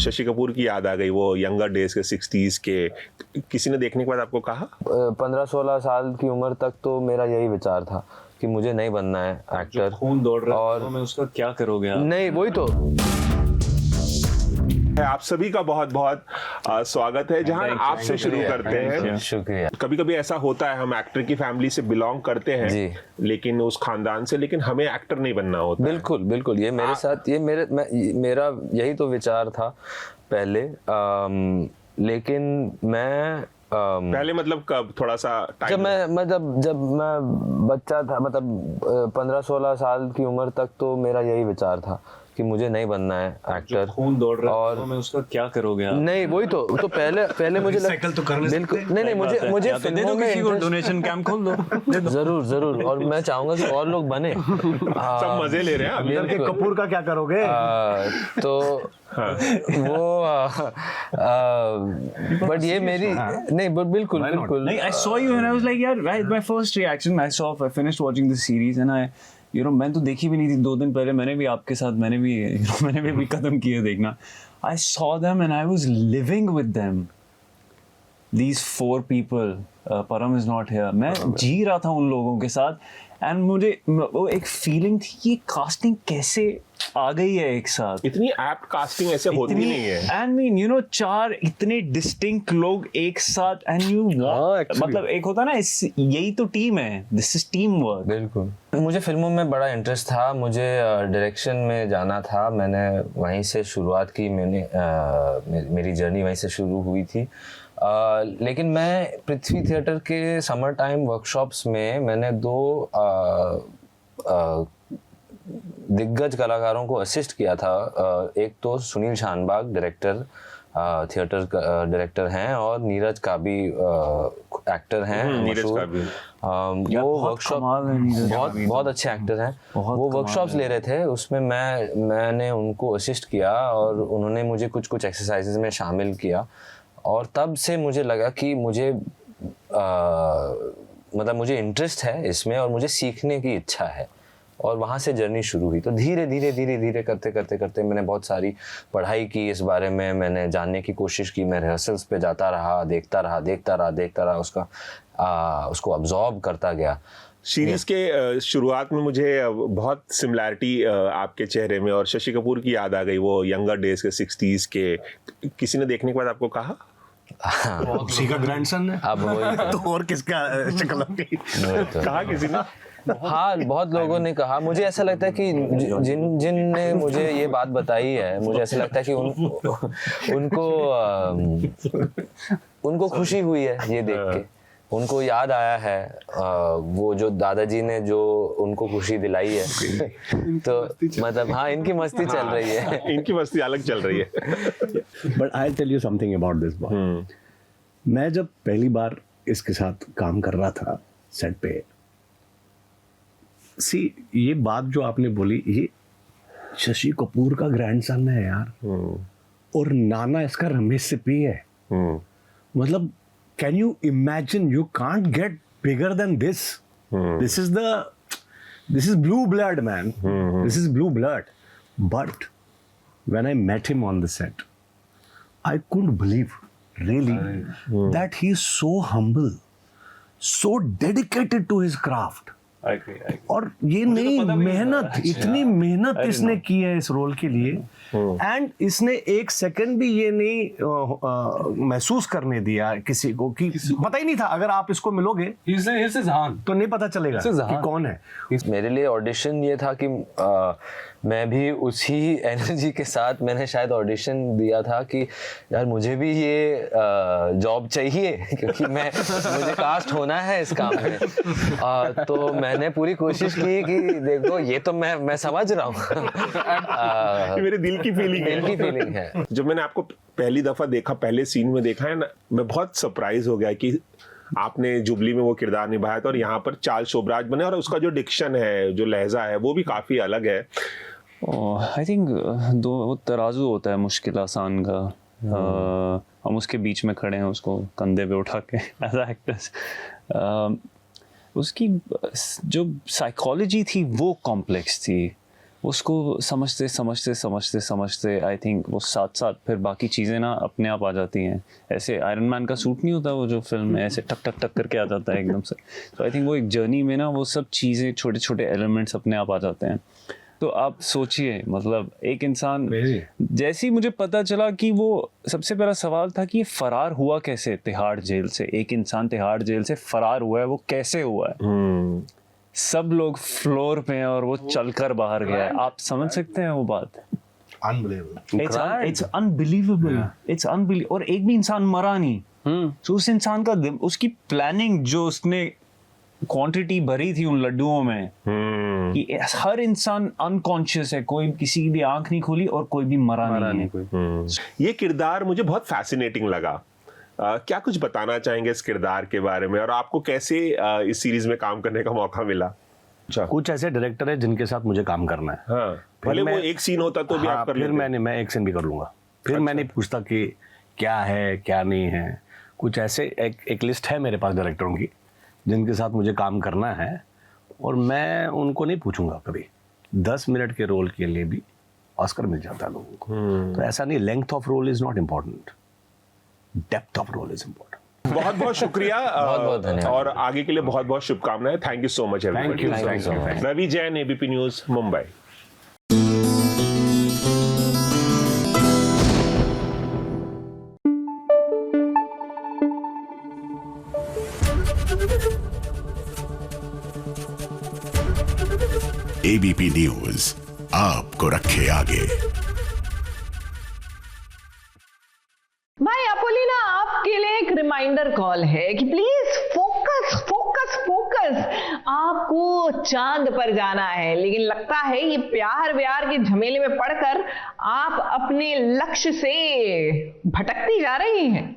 शशि कपूर की याद आ गई, वो यंगर डेज के 60s के। किसी ने देखने के बाद आपको कहा? 15-16 साल की उम्र तक तो मेरा यही विचार था कि मुझे नहीं बनना है एक्टर। खून दौड़ रहा है और तो मैं उसका क्या करोगे आप? नहीं, वही तो। आप सभी का बहुत बहुत स्वागत है। जहां आपसे शुरू करते हैं। शुक्रिया। कभी कभी ऐसा होता है, हम एक्टर की फैमिली से बिलोंग करते हैं जी। लेकिन उस खानदान से, लेकिन हमें एक्टर नहीं बनना होता। बिल्कुल बिल्कुल, ये मेरे साथ, ये मेरा यही तो विचार था पहले। लेकिन मैं पहले मतलब कब, थोड़ा सा जब मैं बच्चा था, मतलब 15-16 साल की उम्र तक तो मेरा यही विचार था कि मुझे नहीं बनना है एक्टर। खून दौड़ रहा है और तो मैं उसका क्या करोगे आप? नहीं, वही तो पहले मुझे साइकिल तो कर बिल्कुल नहीं, मुझे फिल्मों में interest- डोनेशन कैंप खोल दो। जरूर, और मैं चाहूंगा कि और लोग बने। सब मजे ले रहे हैं अभी। के कपूर का क्या करोगे? तो वो बट ये मेरी नहीं, बट बिल्कुल Like, I saw you and I was like, यार, right, my first reaction I finished watching the series and I, मैं तो देखी भी नहीं थी। 2 दिन पहले मैंने भी आपके साथ मैंने भी कदम किए देखना। I saw them and I was living with them. These 4 people, Param is not here. मैं जी रहा था उन लोगों के साथ एंड मुझे वो एक फीलिंग थी कि कास्टिंग कैसे आ गई है एक साथ। इतनी एप्ट कास्टिंग ऐसे होती नहीं है। एंड मीन 4 इतने डिस्टिंक्ट लोग एक साथ एंड मतलब एक होता है ना, यही तो टीम है, दिस इज टीम वर्क। बिल्कुल। मुझे फिल्मों में बड़ा इंटरेस्ट था, मुझे डायरेक्शन में जाना था। मैंने वहीं से शुरुआत की, मेरी जर्नी वहीं से शुरू हुई थी। लेकिन मैं पृथ्वी थिएटर के समर टाइम वर्कशॉप्स में मैंने 2 दिग्गज कलाकारों को असिस्ट किया था। एक तो Sunil Shanbhag director, theatre director हैं, और नीरज काबी एक्टर हैं मशहूर। वो वर्कशॉप बहुत अच्छे एक्टर हैं। वो वर्कशॉप्स ले रहे थे, उसमें मैंने उनको असिस्ट किया और उन्होंने मुझे कुछ एक्सरसाइजेज में शामिल किया। और तब से मुझे लगा कि मुझे मतलब मुझे इंटरेस्ट है इसमें और मुझे सीखने की इच्छा है, और वहाँ से जर्नी शुरू हुई। तो धीरे करते मैंने बहुत सारी पढ़ाई की इस बारे में, मैंने जानने की कोशिश की। मैं रिहर्सल्स पे जाता रहा, देखता रहा, उसको अब्जॉर्ब करता गया। सीरीज के शुरुआत में मुझे बहुत सिमिलैरिटी आपके चेहरे में और शशि कपूर की याद आ गई, वो यंगर डेज के 60s के। किसी ने देखने के बाद आपको कहा? किसी का ग्रैंडसन है। अब वही तो और किसका शक्ल होगी? कहा किसी ने? हाँ, बहुत लोगों ने कहा। मुझे ऐसा लगता है कि जिन ने मुझे ये बात बताई है, मुझे ऐसा लगता है कि उनको खुशी हुई है ये देख के, उनको याद आया है वो जो दादाजी ने जो उनको खुशी दिलाई है। तो मतलब हाँ, इनकी मस्ती चल रही है। इनकी मस्ती अलग चल रही है। But I tell you something about this boy. मैं जब पहली बार इसके साथ काम कर रहा था सेट पे, ये बात जो आपने बोली, ये शशि कपूर का ग्रैंडसन है यार, और नाना इसका रमेश सिप्पी है। मतलब can you imagine? You can't get bigger than this. This is blue blood, man. This is blue blood. But when I met him on the set, I couldn't believe really that he is so humble, so dedicated to his craft. और ये नहीं मेहनत, इतनी मेहनत इसने की है इस रोल के लिए, एंड इसने 1 सेकंड भी ये नहीं महसूस करने दिया किसी को कि पता ही नहीं था। अगर आप इसको मिलोगे तो नहीं पता चलेगा कि कौन है। मेरे लिए ऑडिशन ये था कि मैं भी उसी एनर्जी के साथ मैंने शायद ऑडिशन दिया था कि यार मुझे भी ये जॉब चाहिए, क्योंकि मुझे कास्ट होना है इस काम में। तो मैंने पूरी कोशिश की कि देखो ये तो मैं समझ रहा हूँ। मेरे दिल की फीलिंग है। जब मैंने आपको पहली दफा देखा, पहले सीन में देखा है ना, मैं बहुत सरप्राइज हो गया कि आपने जुबली में वो किरदार निभाया था और यहाँ पर चार्ल्स शोबराज बने, और उसका जो डिक्शन है, जो लहजा है, वो भी काफी अलग है। आई थिंक वो तराजू होता है मुश्किल आसान का। हम उसके बीच में खड़े हैं, उसको कंधे पे उठा के एज एक्टर्स। उसकी जो साइकोलॉजी थी वो कॉम्प्लेक्स थी, उसको समझते समझते समझते समझते आई थिंक वो साथ साथ फिर बाकी चीज़ें ना अपने आप आ जाती हैं। ऐसे आयरन मैन का सूट नहीं होता वो जो फिल्म में ऐसे टक टक टक करके आ जाता है एकदम से। तो आई थिंक वो एक जर्नी में ना वो सब चीज़ें छोटे छोटे एलिमेंट्स अपने आप आ जाते हैं। तो आप सोचिए मतलब एक इंसान, जैसे ही मुझे पता चला कि वो सबसे पहला सवाल था कि ये फरार हुआ कैसे तिहाड़ जेल से, एक इंसान तिहाड़ जेल से फरार हुआ है, वो कैसे हुआ है? सब लोग फ्लोर पे हैं और वो चलकर बाहर गया है। आप समझ सकते हैं वो बात? It's unbelievable. It's unbelievable. और एक भी इंसान मरा नहीं। तो उस इंसान का उसकी प्लानिंग जो उसने क्वांटिटी भरी थी उन लड्डुओं में कि हर इंसान अनकॉन्शियस है, कोई किसी की भी आंख नहीं खुली और कोई भी मरा नहीं है। ये किरदार मुझे बहुत फैसिनेटिंग लगा। क्या कुछ बताना चाहेंगे इस किरदार के बारे में और आपको कैसे इस सीरीज में काम करने का मौका मिला? कुछ ऐसे डायरेक्टर है जिनके साथ मुझे काम करना है। हाँ, भले वो एक सीन होता तो भी आप कर फिर लेते। मैं एक सीन भी कर लूंगा। फिर मैं नहीं पूछता कि क्या है क्या नहीं है। कुछ ऐसे एक लिस्ट है मेरे पास डायरेक्टरों की जिनके साथ मुझे काम करना है और मैं उनको नहीं पूछूंगा कभी। 10 मिनट के रोल के लिए भी ऑस्कर मिल जाता है लोगों को। तो ऐसा नहीं, length of role is not important, depth of role is important. बहुत बहुत शुक्रिया बहुत धन्यवाद और आगे के लिए बहुत बहुत शुभकामनाएं। Thank you so much everybody. Thank you. Ravi Jain, ABP News, Mumbai. ABP news आपको रखे आगे। भाई अपोलिना, आपके लिए एक रिमाइंडर कॉल है कि प्लीज फोकस फोकस फोकस। आपको चांद पर जाना है, लेकिन लगता है ये प्यार व्यार के झमेले में पड़कर आप अपने लक्ष्य से भटकती जा रही हैं।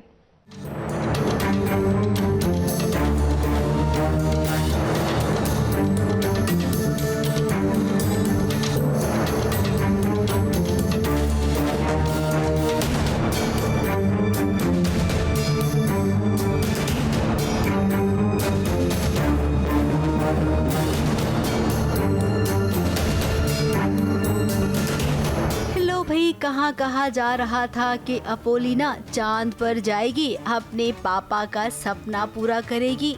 कहाँ कहा जा रहा था कि अपोलिना चांद पर जाएगी, अपने पापा का सपना पूरा करेगी,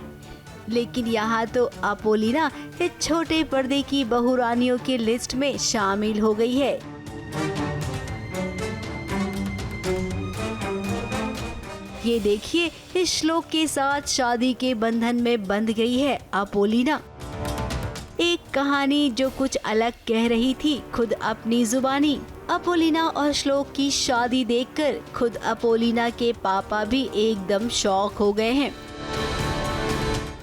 लेकिन यहाँ तो अपोलिना एक छोटे पर्दे की बहुरानियों की लिस्ट में शामिल हो गई है। ये देखिए, इस श्लोक के साथ शादी के बंधन में बंध गई है अपोलिना। एक कहानी जो कुछ अलग कह रही थी खुद अपनी जुबानी। अपोलिना और श्लोक की शादी देखकर खुद अपोलिना के पापा भी एकदम शॉक हो गए हैं।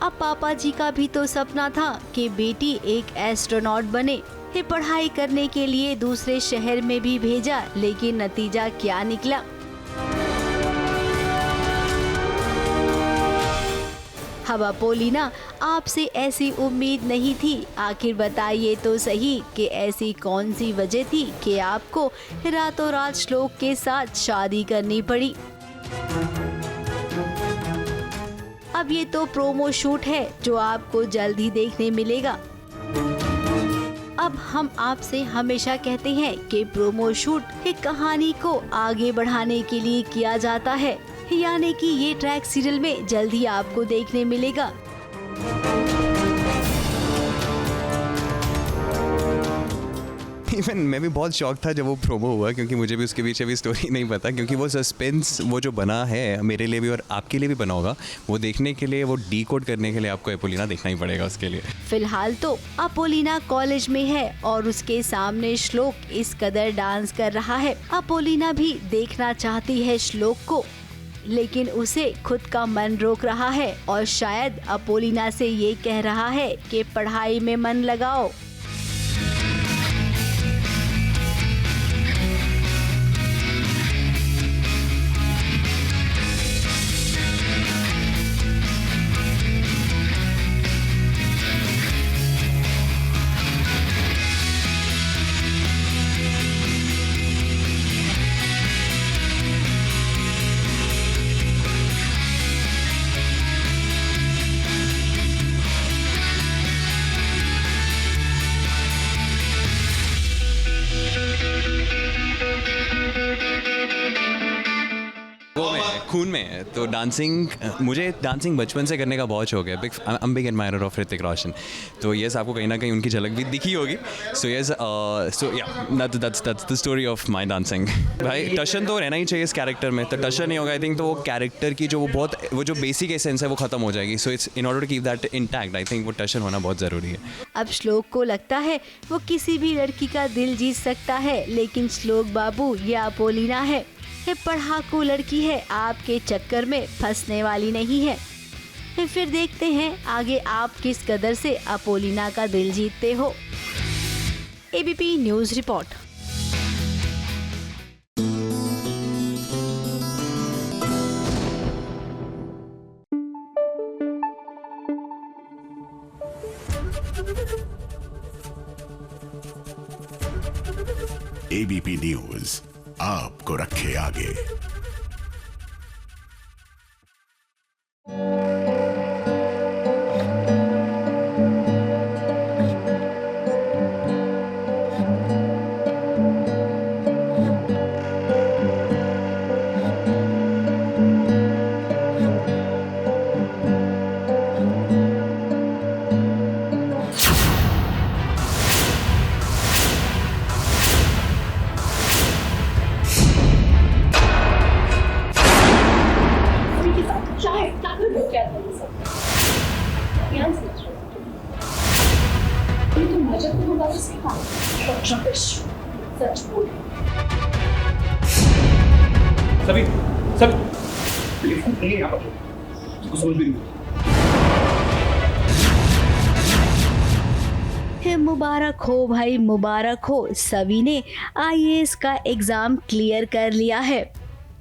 अब पापा जी का भी तो सपना था कि बेटी एक एस्ट्रोनॉट बने। ये पढ़ाई करने के लिए दूसरे शहर में भी भेजा, लेकिन नतीजा क्या निकला? अब अपोलिना, आपसे ऐसी उम्मीद नहीं थी। आखिर बताइए तो सही कि ऐसी कौन सी वजह थी कि आपको रातों रात श्लोक के साथ शादी करनी पड़ी? अब ये तो प्रोमो शूट है जो आपको जल्द ही देखने मिलेगा। अब हम आपसे हमेशा कहते हैं कि प्रोमो शूट एक कहानी को आगे बढ़ाने के लिए किया जाता है, यानी कि ये ट्रैक सीरियल में जल्द ही आपको देखने मिलेगा। इवन मैं भी बहुत शॉक था जब वो प्रोमो हुआ, क्योंकि मुझे भी उसके पीछे भी स्टोरी नहीं पता, क्योंकि वो सस्पेंस वो जो बना है मेरे लिए भी और आपके लिए भी बना होगा, वो देखने के लिए, वो डीकोड करने के लिए आपको अपोलिना देखना ही पड़ेगा उसके लिए। फिलहाल तो अपोलिना कॉलेज में है और उसके सामने श्लोक इस कदर डांस कर रहा है। अपोलिना भी देखना चाहती है श्लोक को, लेकिन उसे खुद का मन रोक रहा है और शायद अपोलिना से ये कह रहा है कि पढ़ाई में मन लगाओ। खून में है। तो डांसिंग, मुझे डांसिंग बचपन से करने का बहुत शौक है। Big admirer of Hrithik Roshan. तो यस, आपको कहीं ना कहीं उनकी झलक भी दिखी होगी। सो यस, सो या that's the story of my dancing. भाई टशन तो रहना ही चाहिए इस कैरेक्टर में। तो टशन नहीं होगा आई थिंक तो वो कैरेक्टर की जो वो जो बेसिक एसेंस है वो खत्म हो जाएगी। So it's in order to keep that intact, I think वो टशन होना बहुत ज़रूरी है। अब श्लोक को लगता है वो किसी भी लड़की का दिल जीत सकता है, लेकिन श्लोक बाबू ये अपोलिना है, ये पढ़ाकू लड़की है, आपके चक्कर में फंसने वाली नहीं है। फिर देखते हैं आगे आप किस कदर से अपोलिना का दिल जीतते हो। ABP news report. ABP news आपको रखे आगे। मुबारक हो भाई, मुबारक हो। सभी ने आईएएस का एग्जाम क्लियर कर लिया है।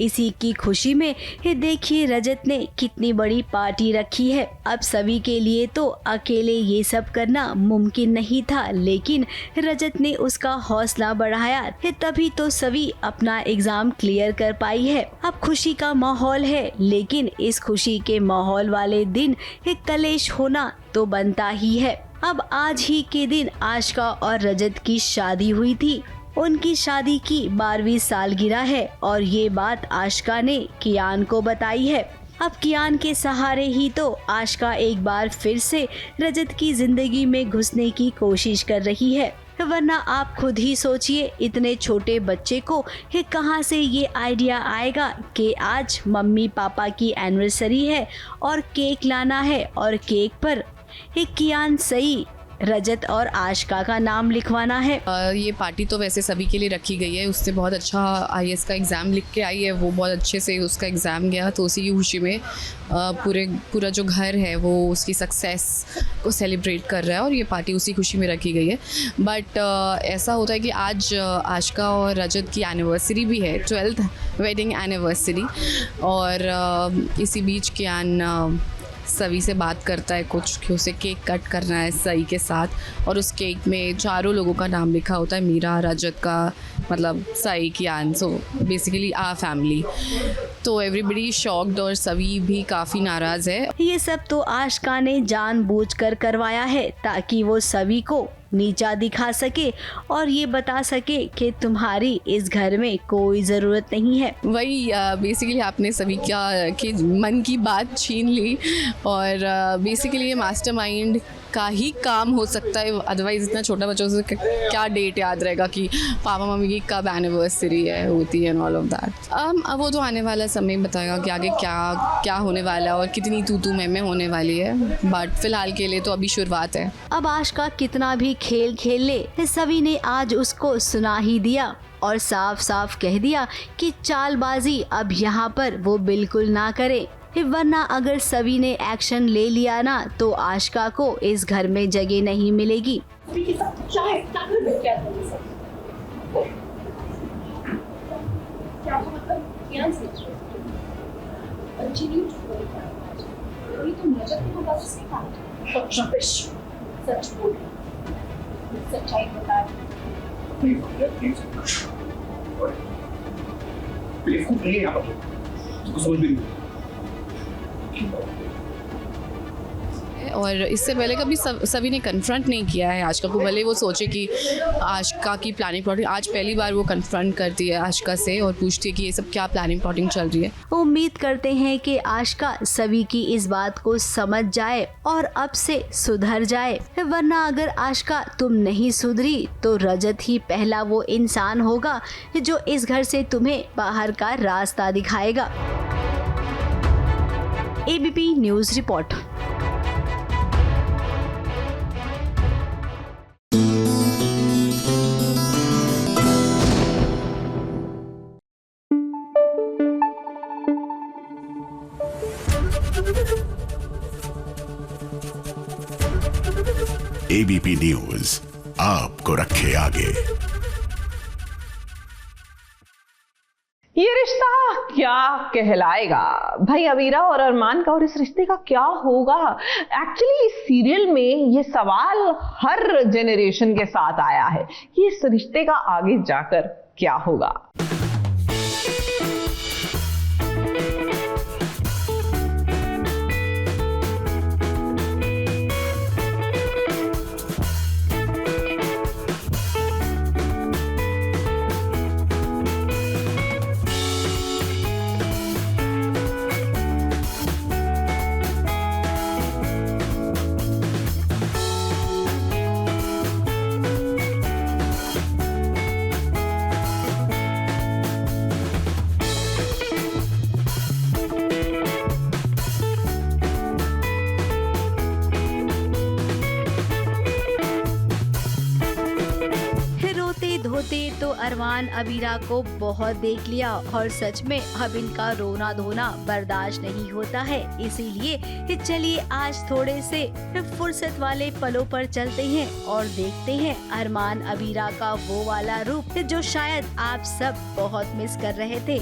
इसी की खुशी में ये देखिए रजत ने कितनी बड़ी पार्टी रखी है। अब सभी के लिए तो अकेले ये सब करना मुमकिन नहीं था, लेकिन रजत ने उसका हौसला बढ़ाया है, तभी तो सभी अपना एग्जाम क्लियर कर पाई है। अब खुशी का माहौल है, लेकिन इस खुशी के माहौल वाले दिन एक कलेश होना तो बनता ही है। अब आज ही के दिन आशिका और रजत की शादी हुई थी। उनकी शादी की 12वीं सालगिरह है और ये बात आशिका ने कियान को बताई है। अब कियान के सहारे ही तो आशिका एक बार फिर से रजत की जिंदगी में घुसने की कोशिश कर रही है, वरना आप खुद ही सोचिए इतने छोटे बच्चे को कहां से ये आइडिया आएगा कि आज मम्मी पापा की एनिवर्सरी है और केक लाना है और केक पर कियान सही रजत और आशिका का नाम लिखवाना है। ये पार्टी तो वैसे सभी के लिए रखी गई है। उससे बहुत अच्छा आईएएस का एग्ज़ाम लिख के आई है, वो बहुत अच्छे से उसका एग्ज़ाम गया, तो उसी की खुशी में पूरा जो घर है वो उसकी सक्सेस को सेलिब्रेट कर रहा है और ये पार्टी उसी खुशी में रखी गई है। बट ऐसा होता है कि आज आशिका और रजत की एनिवर्सरी भी है, 12th वेडिंग एनिवर्सरी, और इसी बीच कियान सभी से बात करता है कुछ कि उसे केक कट करना है सई के साथ, और उस केक में चारों लोगों का नाम लिखा होता है, मीरा, रजत का मतलब सई, कियान, सो बेसिकली आ फैमिली। तो एवरीबडी शॉक्ड और सभी भी काफ़ी नाराज़ है। ये सब तो आशिका ने जानबूझकर करवाया है ताकि वो सभी को नीचा दिखा सके और ये बता सके कि तुम्हारी इस घर में कोई ज़रूरत नहीं है। वही बेसिकली आपने सभी के मन की बात छीन ली, और बेसिकली ये मास्टरमाइंड का ही काम हो सकता है, अदरवाइज इतना छोटा बच्चों से क्या डेट याद रहेगा कि पापा मम्मी की कब एनिवर्सरी है होती है एंड ऑल ऑफ दैट। अब वो तो आने वाला समय बताएगा कि आगे क्या होने वाला है और कितनी तू मैं होने वाली है, बट फिलहाल के लिए तो अभी शुरुआत है। अब आशिका कितना भी खेल खेल ले, सभी ने आज उसको सुना ही दिया और साफ साफ कह दिया कि चालबाजी अब यहाँ पर वो बिल्कुल ना करे, वरना अगर सभी ने एक्शन ले लिया ना तो आशिका को इस घर में जगह नहीं मिलेगी। है और इससे पहले कभी सभी ने कन्फ्रंट नहीं किया है आशिका को, भले वो सोचे कि आशिका की प्लानिंग प्लॉटिंग, आज पहली बार वो कन्फ्रंट करती है आशिका से और पूछती है कि ये सब क्या प्लानिंग प्लॉटिंग चल रही है। उम्मीद करते हैं कि आशिका सभी की इस बात को समझ जाए और अब से सुधर जाए, वरना अगर आशिका तुम नहीं सुधरी तो रजत ही पहला वो इंसान होगा जो इस घर से तुम्हें बाहर का रास्ता दिखाएगा। ABP news report. ABP news आपको रखे आगे। ये रिश्ता क्या कहलाएगा? भाई अवीरा और अरमान का और इस रिश्ते का क्या होगा? एक्चुअली इस सीरियल में ये सवाल हर जेनरेशन के साथ आया है कि इस रिश्ते का आगे जाकर क्या होगा। धोते तो अरमान अबीरा को बहुत देख लिया और सच में अब इनका रोना धोना बर्दाश्त नहीं होता है। इसीलिए चलिए आज थोड़े से फुर्सत वाले पलों पर चलते हैं और देखते हैं अरमान अबीरा का वो वाला रूप जो शायद आप सब बहुत मिस कर रहे थे।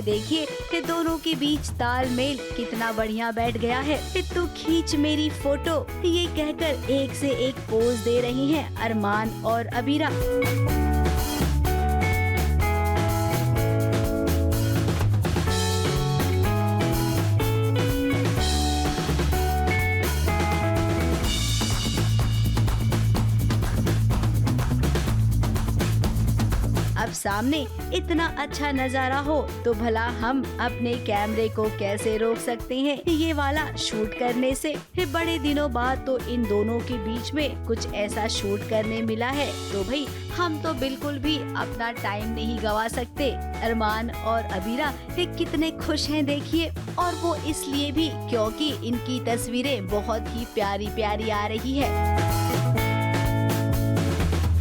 देखिए कि दोनों के बीच तालमेल कितना बढ़िया बैठ गया है। तो खींच मेरी फोटो ये कहकर एक से एक पोज दे रही हैं अरमान और अबीरा। अब सामने इतना अच्छा नजारा हो तो भला हम अपने कैमरे को कैसे रोक सकते हैं ये वाला शूट करने से। बड़े दिनों बाद तो इन दोनों के बीच में कुछ ऐसा शूट करने मिला है तो भाई हम तो बिल्कुल भी अपना टाइम नहीं गवा सकते। अरमान और अबीरा कितने खुश हैं देखिए, और वो इसलिए भी क्योंकि इनकी तस्वीरें बहुत ही प्यारी प्यारी आ रही है।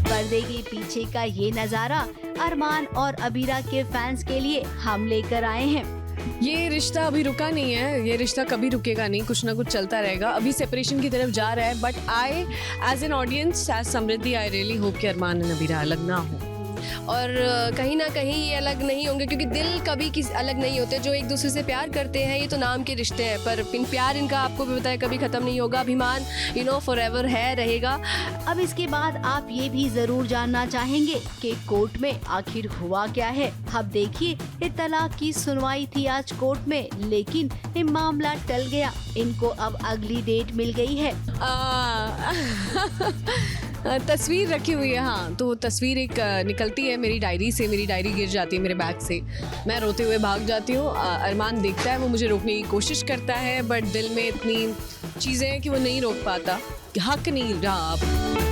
पर्दे के पीछे का ये नजारा अरमान और अबीरा के फैंस के लिए हम लेकर आए हैं। ये रिश्ता अभी रुका नहीं है, ये रिश्ता कभी रुकेगा नहीं, कुछ ना कुछ चलता रहेगा। अभी सेपरेशन की तरफ जा रहा है, but I as an audience, as Samriddhi, I really hope कि अरमान और अबीरा अलग ना हो। और कहीं ना कहीं ये अलग नहीं होंगे क्योंकि दिल कभी किसी अलग नहीं होते। जो एक दूसरे से प्यार करते हैं ये तो नाम के रिश्ते हैं, पर प्यार इनका आपको भी पता है कभी खत्म नहीं होगा। अभिमान फॉरएवर है, रहेगा। अब इसके बाद आप ये भी जरूर जानना चाहेंगे कि कोर्ट में आखिर हुआ क्या है। अब देखिए तलाक की सुनवाई थी आज कोर्ट में, लेकिन ये मामला टल गया। इनको अब अगली डेट मिल गई है। तस्वीर रखी हुई है, हाँ, तो तस्वीर एक निकलती है मेरी डायरी से, मेरी डायरी गिर जाती है मेरे बैग से, मैं रोते हुए भाग जाती हूँ। अरमान देखता है, वो मुझे रोकने की कोशिश करता है, बट दिल में इतनी चीज़ें हैं कि वो नहीं रोक पाता, हक नहीं रहा अब।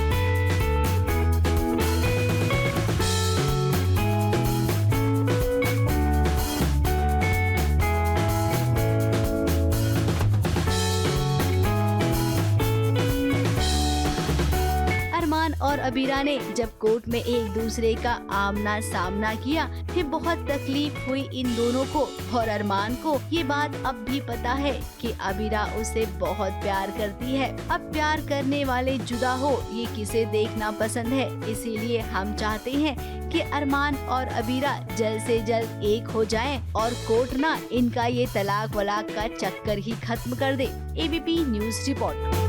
और अबीरा ने जब कोर्ट में एक दूसरे का आमना सामना किया, फिर बहुत तकलीफ हुई इन दोनों को। और अरमान को ये बात अब भी पता है कि अबीरा उसे बहुत प्यार करती है। अब प्यार करने वाले जुदा हो, ये किसे देखना पसंद है। इसीलिए हम चाहते हैं कि अरमान और अबीरा जल्द से जल्द एक हो जाएं और कोर्ट ना इनका ये तलाक वलाक का चक्कर ही खत्म कर दे। ABP news report.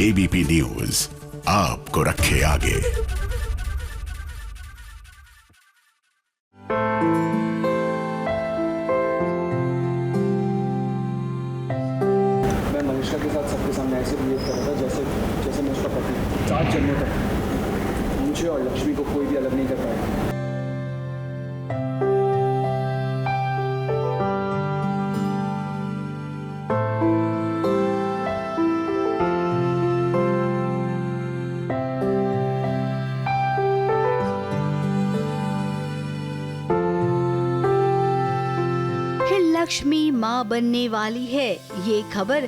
ABP news आपको रखे आगे। मैं मनीषा के साथ सबके सामने ऐसे बिहेव कर रहा था जैसे मैं उसका पति। 7 जन्मों तक मुझे और लक्ष्मी को कोई भी अलग नहीं कर पाया। लक्ष्मी माँ बनने वाली है, ये खबर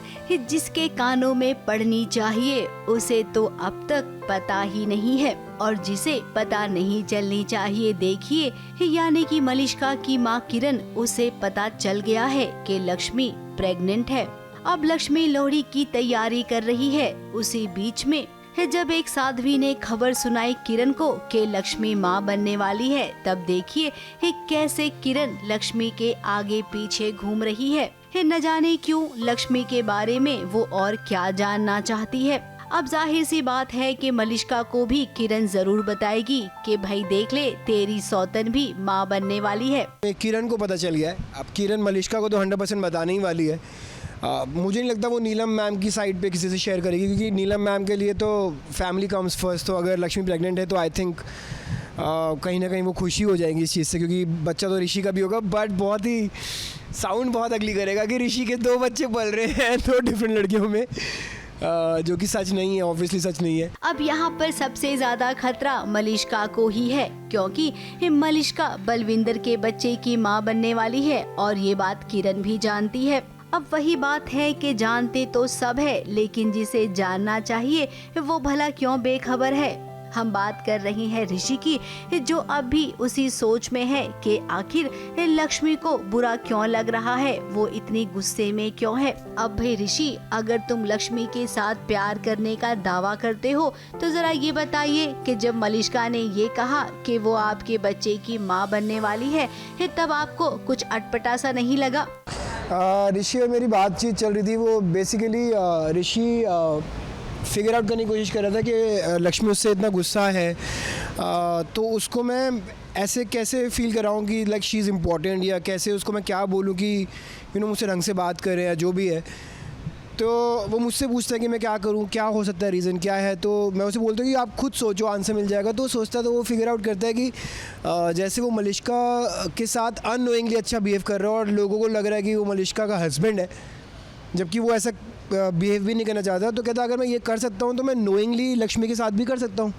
जिसके कानों में पड़नी चाहिए उसे तो अब तक पता ही नहीं है, और जिसे पता नहीं चलनी चाहिए देखिए, यानी कि मलिष्का की माँ किरण, उसे पता चल गया है कि लक्ष्मी प्रेग्नेंट है। अब लक्ष्मी लोहड़ी की तैयारी कर रही है। उसी बीच में जब एक साध्वी ने खबर सुनाई किरण को कि लक्ष्मी माँ बनने वाली है, तब देखिए कैसे किरण लक्ष्मी के आगे पीछे घूम रही है। न जाने क्यों लक्ष्मी के बारे में वो और क्या जानना चाहती है। अब जाहिर सी बात है कि मलिष्का को भी किरण जरूर बताएगी कि भाई देख ले, तेरी सौतन भी माँ बनने वाली है। किरण को पता चल गया है। अब किरण मलिष्का को तो 100% बताने ही वाली है। मुझे नहीं लगता वो नीलम मैम की साइड पे किसी से शेयर करेगी, क्योंकि नीलम मैम के लिए तो फैमिली कम्स फर्स्ट। तो अगर लक्ष्मी प्रेग्नेंट है तो आई थिंक कहीं ना कहीं वो खुशी हो जाएंगी इस चीज़ से, क्योंकि बच्चा तो ऋषि का भी होगा। बट बहुत ही साउंड बहुत अगली करेगा कि ऋषि के 2 बच्चे पल रहे हैं 2 डिफरेंट लड़कियों में, जो कि सच नहीं है, ऑब्वियसली सच नहीं है। अब यहाँ पर सबसे ज्यादा खतरा मलिष्का को ही है, क्योंकि मलिष्का बलविंदर के बच्चे की माँ बनने वाली है और ये बात किरण भी जानती है। अब वही बात है कि जानते तो सब है, लेकिन जिसे जानना चाहिए वो भला क्यों बेखबर है। हम बात कर रहे हैं ऋषि की, जो अब भी उसी सोच में है कि आखिर लक्ष्मी को बुरा क्यों लग रहा है, वो इतनी गुस्से में क्यों है। अब भाई ऋषि, अगर तुम लक्ष्मी के साथ प्यार करने का दावा करते हो तो जरा ये बताइए कि जब मलिष्का ने ये कहा कि वो आपके बच्चे की माँ बनने वाली है, तब आपको कुछ अटपटा सा नहीं लगा? ऋषि और मेरी बातचीत चल रही थी। वो बेसिकली ऋषि फिगर आउट करने की कोशिश कर रहा था कि लक्ष्मी उससे इतना गुस्सा है, तो उसको मैं ऐसे कैसे फील कराऊँ कि लाइक शी इज़ इम्पॉर्टेंट, या कैसे उसको मैं क्या बोलूँ कि मुझसे ढंग से बात करे या जो भी है। तो वो मुझसे पूछता है कि मैं क्या करूँ, क्या हो सकता है, रीज़न क्या है। तो मैं उसे बोलता हूँ कि आप खुद सोचो, आंसर मिल जाएगा। तो सोचता है, तो वो फिगर आउट करता है कि जैसे वो मलिष्का के साथ अननोइंगली अच्छा बिहेव कर रहा है और लोगों को लग रहा है कि वो मलिष्का का हस्बैंड है, जबकि वो ऐसा बिहेव भी नहीं करना चाहता। तो कहता अगर मैं ये कर सकता हूँ तो मैं नोइंगली लक्ष्मी के साथ भी कर सकता हूँ।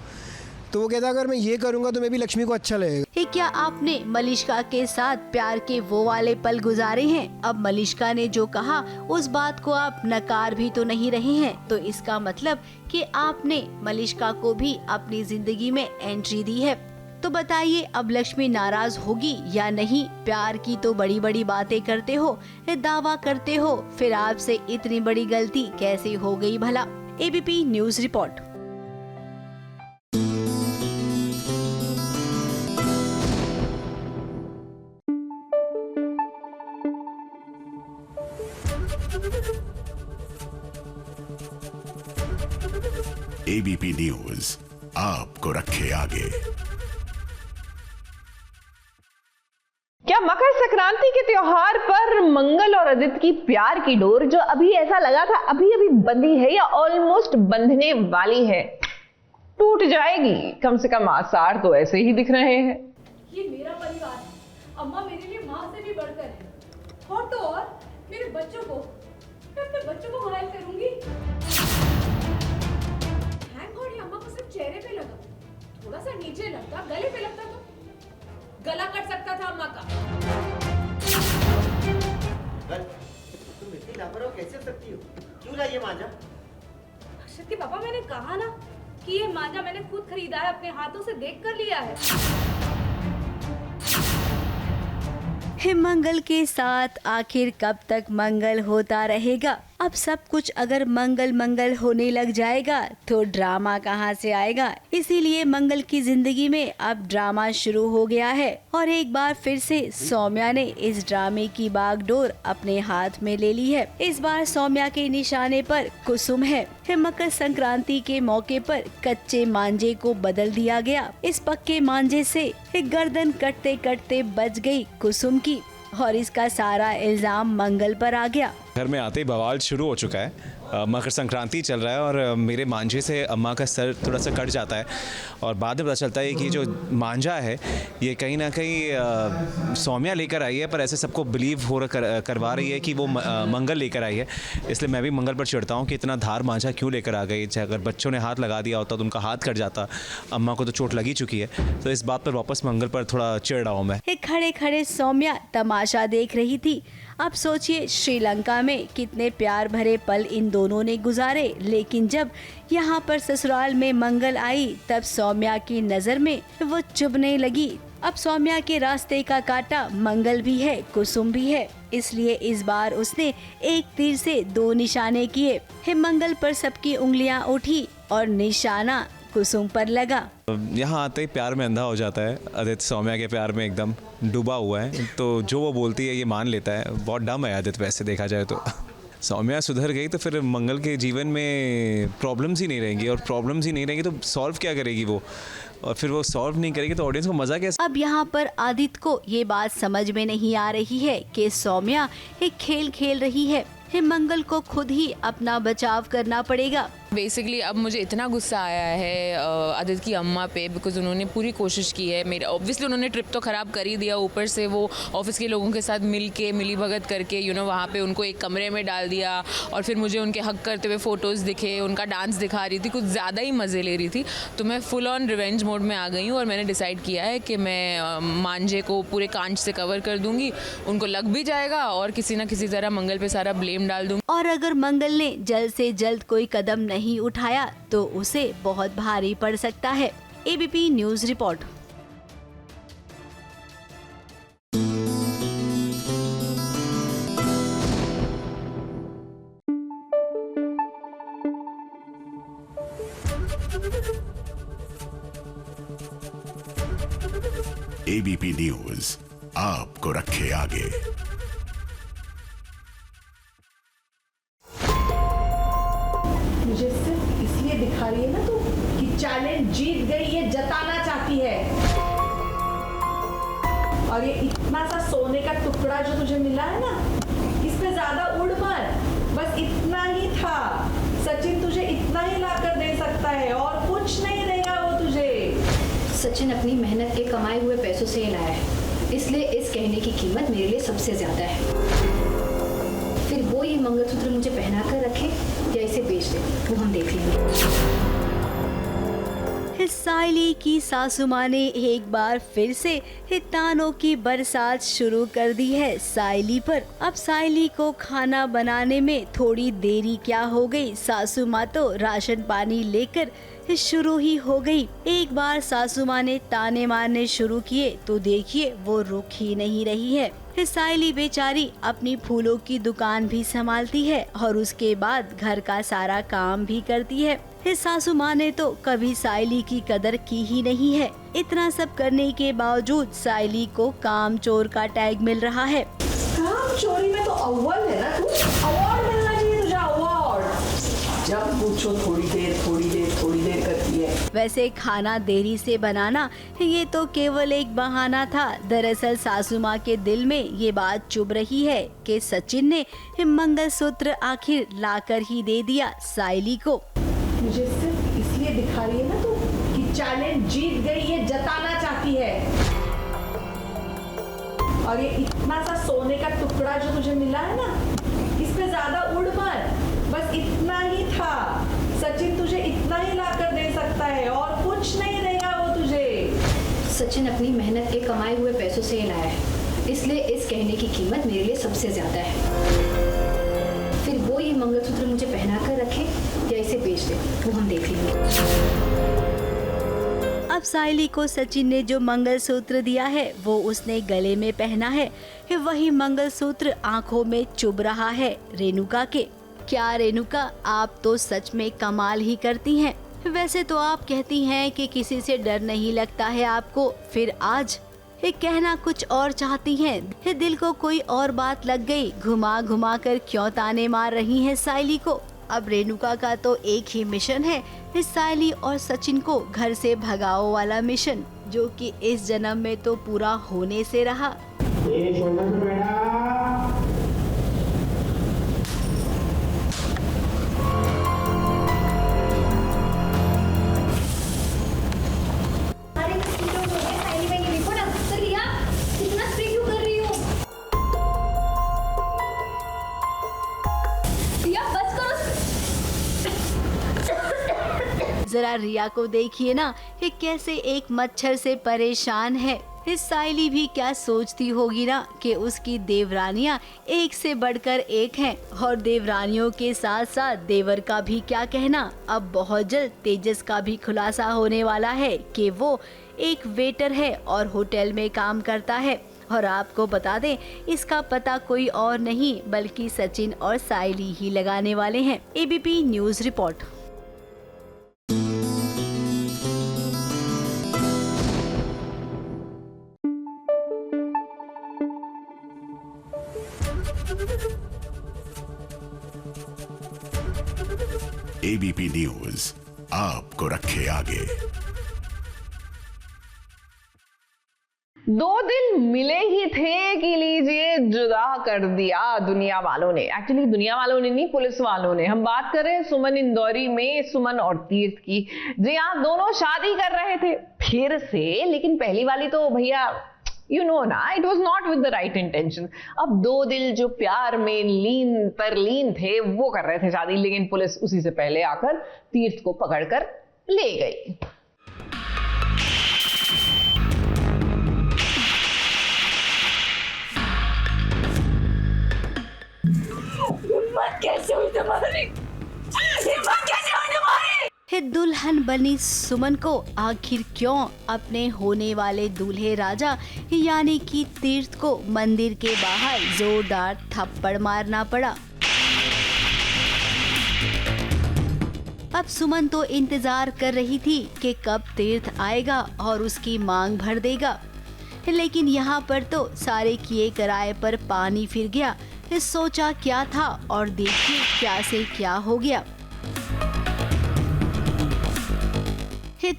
तो वो कहता अगर मैं ये करूँगा तो मैं भी लक्ष्मी को अच्छा लगेगा। क्या आपने मलिष्का के साथ प्यार के वो वाले पल गुजारे हैं? अब मलिष्का ने जो कहा उस बात को आप नकार भी तो नहीं रहे हैं, तो इसका मतलब कि आपने मलिष्का को भी अपनी जिंदगी में एंट्री दी है। तो बताइए, अब लक्ष्मी नाराज होगी या नहीं? प्यार की तो बड़ी बड़ी बातें करते हो, दावा करते हो, फिर आपसे इतनी बड़ी गलती कैसे हो गई भला? ABP news report. ABP news आपको रखे आगे। क्या मकर संक्रांति के त्योहार पर मंगल और आदित्य की प्यार की डोर, जो अभी ऐसा लगा था अभी अभी बंधी है या ऑलमोस्ट बंधने वाली है, टूट जाएगी? कम से कम आसार तो ऐसे ही दिख रहे हैं। ये मेरा परिवार अम्मा मेरे लिए माँ से भी बढ़कर है। और तो और मेरे बच्चों को, मैं अपने बच्चों को घायल करूंगी। थैंक गॉड ये अम्मा को सिर्फ चेहरे पे लगा, थोड़ा सा नीचे लगता, गले पे लगता तो गला कट सकता था अम्मा का। तुम इतनी लापरवाह कैसे हो सकती हो? क्यों लाई ये मांझा? अक्षत के पापा, मैंने कहा ना कि ये मांझा मैंने खुद खरीदा है, अपने हाथों से देख कर लिया है। मंगल के साथ आखिर कब तक मंगल होता रहेगा? अब सब कुछ अगर मंगल मंगल होने लग जाएगा तो ड्रामा कहाँ से आएगा? इसीलिए मंगल की जिंदगी में अब ड्रामा शुरू हो गया है और एक बार फिर से सौम्या ने इस ड्रामे की बागडोर अपने हाथ में ले ली है। इस बार सौम्या के निशाने पर कुसुम है। मकर संक्रांति के मौके पर कच्चे मांझे को बदल दिया गया। इस पक्के मांझे से गर्दन कटते कटते बच गई कुसुम की और इसका सारा इल्जाम मंगल पर आ गया। घर में आते ही बवाल शुरू हो चुका है। मकर संक्रांति चल रहा है और मेरे मांझे से अम्मा का सर थोड़ा सा कट जाता है और बाद में पता चलता है कि जो मांझा है ये कहीं ना कहीं सौम्या लेकर आई है, पर ऐसे सबको बिलीव हो करवा रही है कि वो मंगल लेकर आई है। इसलिए मैं भी मंगल पर चिढ़ता हूँ कि इतना धार मांझा क्यों लेकर आ गई। अगर बच्चों ने हाथ लगा दिया होता तो उनका हाथ कट जाता, अम्मा को तो चोट लगी चुकी है। तो इस बात पर वापस मंगल पर थोड़ा चिढ़ रहा हूँ मैं। खड़े खड़े सौम्या तमाशा देख रही थी। अब सोचिए श्रीलंका में कितने प्यार भरे पल इन दोनों ने गुजारे, लेकिन जब यहाँ पर ससुराल में मंगल आई तब सौम्या की नजर में वो चुभने लगी। अब सौम्या के रास्ते का कांटा मंगल भी है, कुसुम भी है, इसलिए इस बार उसने एक तीर से दो निशाने किए। मंगल पर सबकी उंगलियां उठी और निशाना कुसुम पर लगा। यहाँ आते ही प्यार में अंधा हो जाता है। आदित्य सौम्या के प्यार में एकदम डूबा हुआ है, तो जो वो बोलती है ये मान लेता है। बहुत डम है आदित्य वैसे देखा जाए तो। सौम्या सुधर गई तो फिर मंगल के जीवन में प्रॉब्लम्स ही नहीं रहेंगी, और प्रॉब्लम्स ही नहीं रहेंगी तो सॉल्व क्या करेगी वो, और फिर वो सॉल्व नहीं करेगी तो ऑडियंस को मजा कैसे? अब यहाँ पर आदित्य को ये बात समझ में नहीं आ रही है कि सौम्या एक खेल खेल रही है। मंगल को खुद ही अपना बचाव करना पड़ेगा। बेसिकली अब मुझे इतना गुस्सा आया है आदित्य की अम्मा पे, बिकॉज उन्होंने पूरी कोशिश की है। मेरे ऑब्वियसली उन्होंने ट्रिप तो ख़राब कर ही दिया, ऊपर से वो ऑफिस के लोगों के साथ मिली भगत करके वहाँ पे उनको एक कमरे में डाल दिया, और फिर मुझे उनके हक करते हुए फ़ोटोज़ दिखे, उनका डांस दिखा रही थी, कुछ ज़्यादा ही मज़े ले रही थी। तो मैं फुल ऑन रिवेंज मोड में आ गई हूँ और मैंने डिसाइड किया है कि मैं मांझे को पूरे कांच से कवर कर दूँगी, उनको लग भी जाएगा और किसी न किसी तरह मंगल पे सारा ब्लेम डाल दूँगी। और अगर मंगल ने जल्द से जल्द कोई कदम नहीं उठाया तो उसे बहुत भारी पड़ सकता है। ABP news report. ABP news आपको रखे आगे। मुझे सिर्फ इसलिए दिखा रही है ना तू कि चैलेंज जीत गई, ये जताना चाहती है। और ये इतना सा सोने का टुकड़ा जो तुझे मिला है ना, इस पे ज्यादा उड़ मत, बस इतना ही था। सचिन तुझे इतना ही लाकर दे सकता है और कुछ नहीं देगा वो तुझे। सचिन अपनी मेहनत के कमाए हुए पैसों से ही लाया है, इसलिए इस गहने की कीमत मेरे लिए सबसे ज्यादा है। फिर वो ये मंगलसूत्र मुझे पहना कर रखे या इसे बेच दे, वो हम देख लेंगे। साइली की सासू माँ ने एक बार फिर से तानों की बरसात शुरू कर दी है साइली पर। अब साइली को खाना बनाने में थोड़ी देरी क्या हो गई, सासू माँ तो राशन पानी लेकर शुरू ही हो गई। एक बार सासू माँ ने ताने मारने शुरू किए तो देखिए वो रुक ही नहीं रही है। साइली बेचारी अपनी फूलों की दुकान भी संभालती है और उसके बाद घर का सारा काम भी करती है। सासू माँ ने तो कभी साइली की कदर की ही नहीं है। इतना सब करने के बावजूद साइली को काम चोर का टैग मिल रहा है। काम चोरी में तो अव्वल है ना तू, अवार्ड मिलना चाहिए तुझे, अवार्ड। जब पूछो थोड़ी देर करती है। वैसे खाना देरी से बनाना ये तो केवल एक बहाना था। दरअसल सासू माँ के दिल में ये बात चुभ रही है कि सचिन ने मंगलसूत्र आखिर लाकर ही दे दिया साइली को। मुझे सिर्फ इसलिए दिखा रही है ना तू कि चैलेंज जीत गई, ये जताना चाहती है। और ये इतना सा सोने का टुकड़ा जो तुझे मिला है ना, इस पे ज्यादा उड़ मत, बस इतना ही था। सचिन तुझे इतना ही लाकर दे सकता है और कुछ नहीं देगा वो तुझे। सचिन अपनी मेहनत के कमाए हुए पैसों से लाया है, इसलिए इस गहने की कीमत मेरे लिए सबसे ज्यादा है। फिर वो ये मंगलसूत्र मुझे पहना कर रखे या इसे बेच दे, वो हम देख लेंगे। अब सायली को सचिन ने जो मंगलसूत्र दिया है वो उसने गले में पहना है। वही मंगलसूत्र आंखों में चुभ रहा है रेणुका के। क्या रेणुका, आप तो सच में कमाल ही करती हैं। वैसे तो आप कहती हैं कि किसी से डर नहीं लगता है आपको, फिर आज कहना कुछ और चाहती हैं। दिल को कोई और बात लग गई। घुमा घुमा कर क्यों ताने मार रही हैं सायली को। अब रेणुका का तो एक ही मिशन है, सायली और सचिन को घर से भगाओ वाला मिशन, जो कि इस जन्म में तो पूरा होने से रहा। जरा रिया को देखिए ना, ये कैसे एक मच्छर से परेशान है। इस सायली भी क्या सोचती होगी ना कि उसकी देवरानियां एक से बढ़कर एक हैं, और देवरानियों के साथ साथ देवर का भी क्या कहना। अब बहुत जल्द तेजस का भी खुलासा होने वाला है कि वो एक वेटर है और होटल में काम करता है। और आपको बता दें, इसका पता कोई और नहीं बल्कि सचिन और सायली ही लगाने वाले हैं। ABP news report. ABP news आपको रखे आगे। 2 दिल मिले ही थे कि लीजिए जुदा कर दिया दुनिया वालों ने। एक्चुअली दुनिया वालों ने नहीं, पुलिस वालों ने। हम बात कर रहे हैं सुमन इंदौरी में, सुमन और तीर्थ की। जी हाँ, दोनों शादी कर रहे थे फिर से, लेकिन पहली वाली तो भैया यू नो ना, it was not with the right intention. अब 2 दिल जो प्यार में तरलीन थे वो कर रहे थे शादी, लेकिन पुलिस उसी से पहले आकर तीर्थ को पकड़कर ले गई। हिम्मत कैसे हुई तुम्हारी? हिम्मत कैसे हुई तुम्हारी? दुल्हन बनी सुमन को आखिर क्यों अपने होने वाले दूल्हे राजा यानी कि तीर्थ को मंदिर के बाहर जोरदार थप्पड़ मारना पड़ा। अब सुमन तो इंतजार कर रही थी कि कब तीर्थ आएगा और उसकी मांग भर देगा, लेकिन यहाँ पर तो सारे किए कराए पर पानी फिर गया। सोचा क्या था और देखिए क्या से क्या हो गया।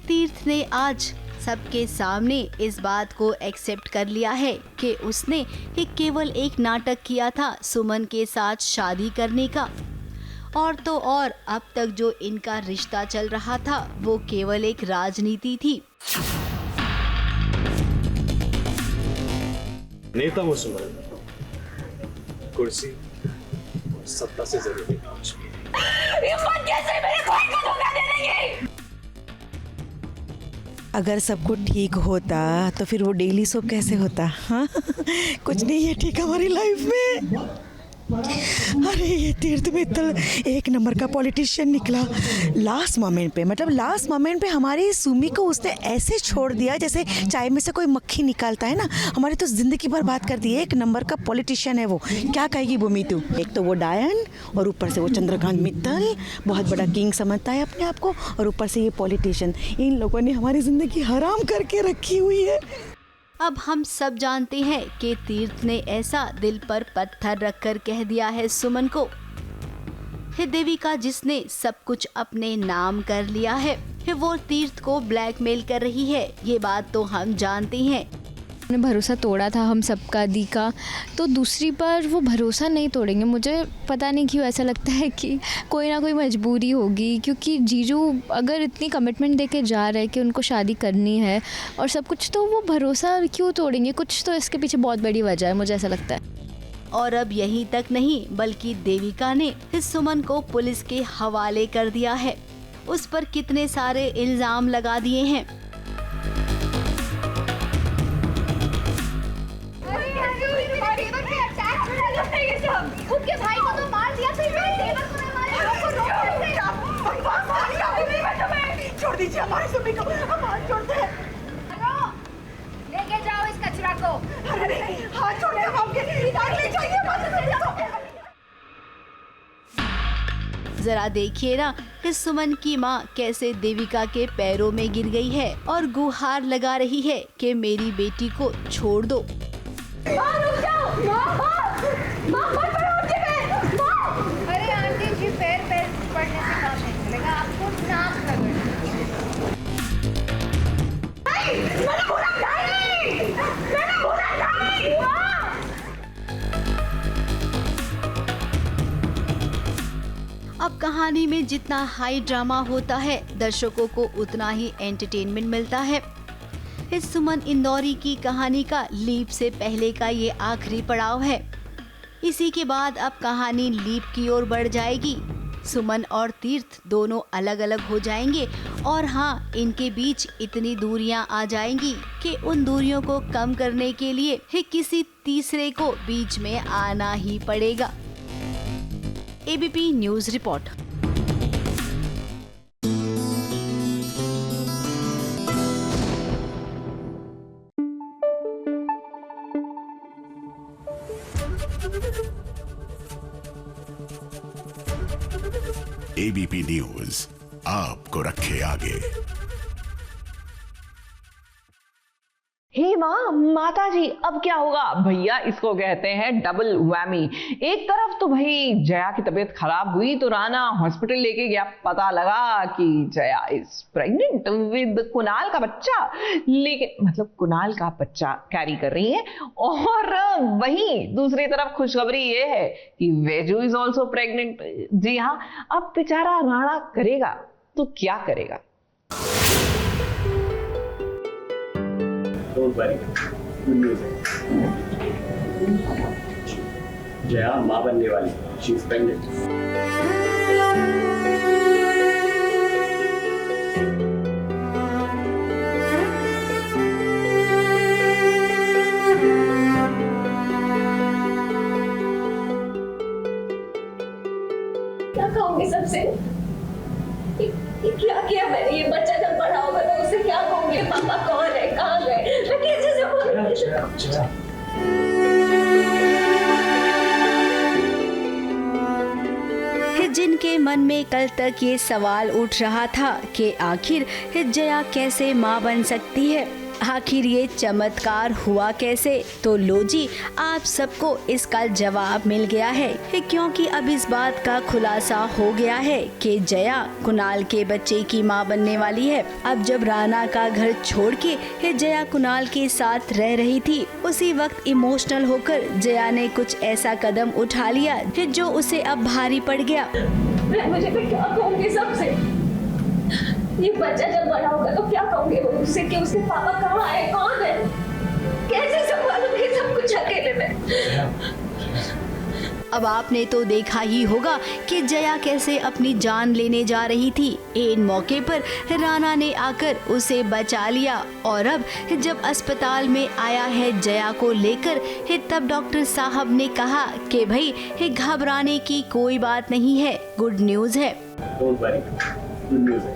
तीर्थ ने आज सबके सामने इस बात को एक्सेप्ट कर लिया है कि उसने केवल एक नाटक किया था सुमन के साथ शादी करने का, और तो और अब तक जो इनका रिश्ता चल रहा था वो केवल एक राजनीति थी। नेता हूं सुमन, कुर्सी सत्ता से जरूरी कुछ भी। कैसे मेरे भाई को धोखा दे रही है? अगर सब कुछ ठीक होता तो फिर वो डेली सोप कैसे होता? हाँ कुछ नहीं है ठीक हमारी लाइफ में। अरे ये तीर्थ मित्तल एक नंबर का पॉलिटिशियन निकला। लास्ट मोमेंट पे हमारी सुमी को उसने ऐसे छोड़ दिया जैसे चाय में से कोई मक्खी निकालता है ना। हमारी तो जिंदगी बर्बाद कर दी। एक नंबर का पॉलिटिशियन है वो। क्या कहेगी भूमि तू? एक तो वो डायन और ऊपर से वो चंद्रकांत मित्तल बहुत बड़ा किंग समझता है अपने आप को, और ऊपर से ये पॉलिटिशियन। इन लोगों ने हमारी जिंदगी हराम करके रखी हुई है। अब हम सब जानते हैं कि तीर्थ ने ऐसा दिल पर पत्थर रखकर कह दिया है सुमन को। देविका जिसने सब कुछ अपने नाम कर लिया है, वो तीर्थ को ब्लैकमेल कर रही है, ये बात तो हम जानते हैं। ने भरोसा तोड़ा था हम सबका, दी का, तो दूसरी बार वो भरोसा नहीं तोड़ेंगे। मुझे पता नहीं क्यों ऐसा लगता है कि कोई ना कोई मजबूरी होगी, क्योंकि जीजू अगर इतनी कमिटमेंट देके जा रहे हैं कि उनको शादी करनी है और सब कुछ, तो वो भरोसा क्यों तोड़ेंगे? कुछ तो इसके पीछे बहुत बड़ी वजह है, मुझे ऐसा लगता है। और अब यहीं तक नहीं, बल्कि देविका ने इस सुमन को पुलिस के हवाले कर दिया है। उस पर कितने सारे इल्जाम लगा दिए हैं। उनके भाई को तो मार दिया, फिर देवर को नहीं मारे। छोड़ दीजिए हमारी सुमी को, हम छोड़ते हैं। लेके जाओ इस कचरा को। अरे हाथ छोड़ दे, हम ले जाइए। जरा देखिए ना, इस सुमन की माँ कैसे देविका के पैरों में गिर गई है और गुहार लगा रही है कि मेरी बेटी को छोड़ दो। अरे आंटी जी, पैर पड़ने से काम नहीं चलेगा, आपको नाक लगेगा। अब कहानी में जितना हाई ड्रामा होता है, दर्शकों को उतना ही एंटरटेनमेंट मिलता है। इस सुमन इंदौरी की कहानी का लीप से पहले का ये आखिरी पड़ाव है। इसी के बाद अब कहानी लीप की ओर बढ़ जाएगी। सुमन और तीर्थ दोनों अलग अलग हो जाएंगे और हाँ, इनके बीच इतनी दूरियां आ जाएंगी कि उन दूरियों को कम करने के लिए ही किसी तीसरे को बीच में आना ही पड़ेगा। ABP news report. ABP news आपको रखे आगे। हे माँ, माता जी, अब क्या होगा? भैया, इसको कहते हैं डबल वैमी। एक तरफ तो भाई जया की तबीयत खराब हुई तो राना हॉस्पिटल लेके गया, पता लगा कि Jaya is pregnant with Kunal का बच्चा, लेकिन मतलब कुणाल का बच्चा कैरी कर रही है। और वहीं दूसरी तरफ खुशखबरी ये है कि वेजू इज ऑल्सो प्रेग्नेंट। जी हाँ, अब बेचारा राणा करेगा तो क्या करेगा? Don't worry, good news है। जया माँ बनने वाली, she is pregnant। क्या कहूँगी सबसे? क्या किया मैंने? ये बच्चा जब बड़ा होगा तो उसे क्या कहूँगी? पापा कौन है, कहाँ गए, मैं कैसे संभालूंगी? जिनके मन में कल तक ये सवाल उठ रहा था कि आखिर जया कैसे माँ बन सकती है, आखिर ये चमत्कार हुआ कैसे, तो लो जी, आप सबको इसका जवाब मिल गया है। क्योंकि अब इस बात का खुलासा हो गया है कि जया कुणाल के बच्चे की मां बनने वाली है। अब जब राना का घर छोड़ के जया कुणाल के साथ रह रही थी, उसी वक्त इमोशनल होकर जया ने कुछ ऐसा कदम उठा लिया जो उसे अब भारी पड़ गया। मुझे क्या कहूँगी सबसे? ये बच्चा जब बड़ा होगा तो क्या कहूँगी उससे कि उसके पापा कहाँ है, कौन है, कैसे संभालूंगी सब कुछ अकेले में? अब आपने तो देखा ही होगा कि जया कैसे अपनी जान लेने जा रही थी। इन मौके पर राना ने आकर उसे बचा लिया और अब जब अस्पताल में आया है जया को लेकर, तब डॉक्टर साहब ने कहा कि भाई घबराने की कोई बात नहीं है, गुड न्यूज है। Don't worry, good news है।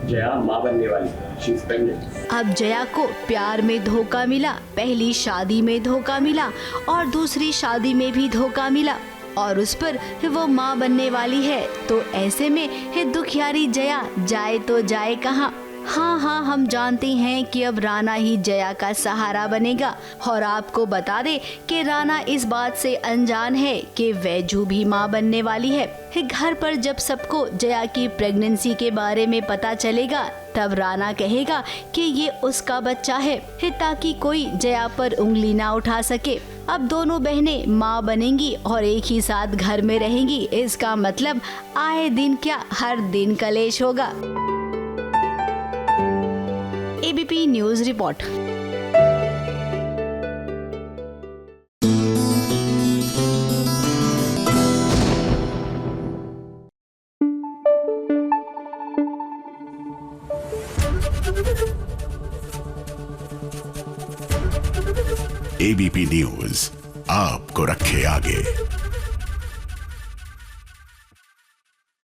जया माँ बनने वाली, she is pregnant। अब जया को प्यार में धोखा मिला, पहली शादी में धोखा मिला और दूसरी शादी में भी धोखा मिला और उस पर वो माँ बनने वाली है। तो ऐसे में दुखियारी जया जाए तो जाए कहाँ? हाँ, हम जानते हैं कि अब राना ही जया का सहारा बनेगा और आपको बता दे कि राना इस बात से अनजान है कि वैजू भी माँ बनने वाली है। घर पर जब सबको जया की प्रेगनेंसी के बारे में पता चलेगा तब राना कहेगा कि ये उसका बच्चा है ताकि कोई जया पर उंगली ना उठा सके। अब दोनों बहनें माँ बनेंगी और एक ही साथ घर में रहेंगी। इसका मतलब आए दिन क्या हर दिन कलेश होगा। ABP news report. ABP news आपको रखे आगे।